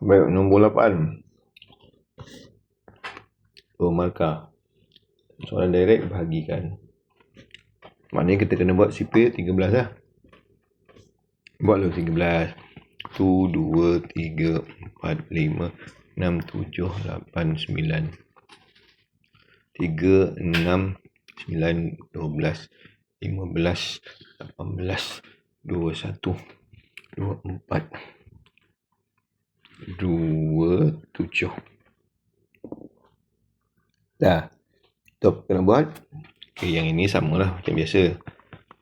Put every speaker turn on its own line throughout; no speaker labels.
Baik, nombor 8. Markah. Soalan direct bahagikan. Maknanya kita kena buat sipil 13 lah. Buat dulu 13. 1, 2, 3, 4, 5, 6, 7, 8, 9. 3, 6, 9, 12, 15, 18, 21, 24, 27. Dah. Tu apa kena buat? Okay, yang ini samalah macam biasa.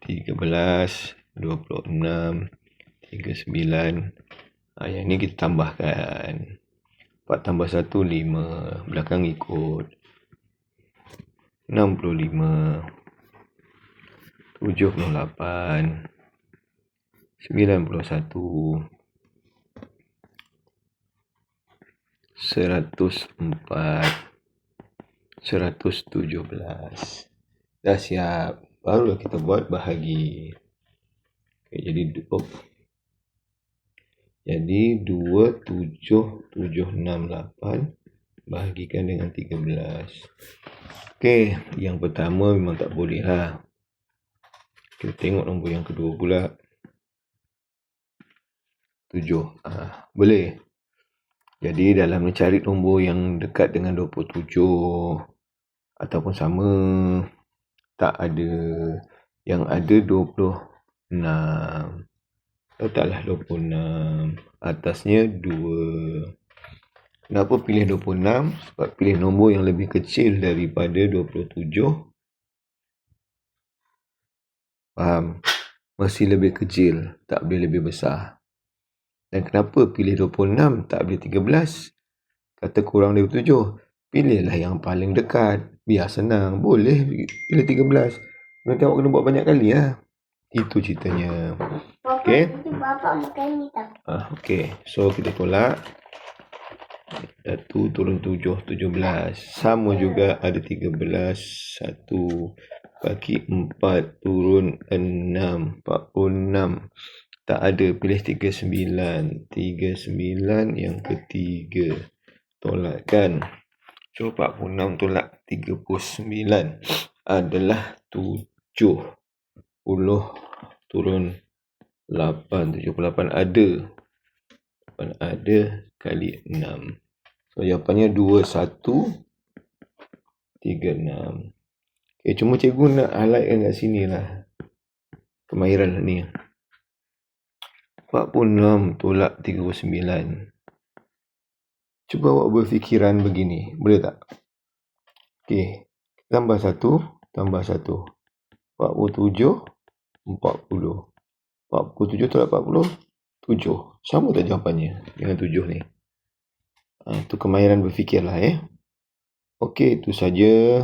13, 26, 39. Yang ni kita tambahkan. 4 tambah 1, 5. Belakang ikut. 65, 78, 91, 104, 117. Dah siap. Barulah kita buat bahagi. Okay, jadi 27768 bahagikan dengan 13. Okey, yang pertama memang tak boleh lah. Kita tengok nombor yang kedua pula. 7. Boleh. Jadi dalam mencari nombor yang dekat dengan 27 ataupun sama, tak ada. Yang ada 26. Letaklah 26. Atasnya 2. Kenapa pilih 26? Sebab pilih nombor yang lebih kecil daripada 27. Faham? Mesti lebih kecil, tak boleh lebih besar. Dan kenapa pilih 26, tak boleh 13? Kata kurang dari 7. Pilihlah yang paling dekat. Biar senang. Boleh pilih 13. Nanti awak kena buat banyak kali lah. Itu ceritanya. Okey. Okey. So kita tolak. 1 turun 7, 17. Sama juga ada 13. 1 bagi 4 turun 6, 46. Tak ada, pilih 39. 39 yang ketiga. Tolakkan. So 46 tolak 39 adalah 70 turun 8. 78 ada. 8 ada kali 6. So jawapannya 2136. Okay, cuma cikgu nak highlightkan kat sini lah kemahiran ni. 46 tolak 39. Cuba awak berfikiran begini. Boleh tak? Okey. Tambah 1. 47. 40. 47 tolak 40. 7. Sama tak jawapannya dengan 7 ni? Itu kemahiran berfikirlah. Okey, itu saja.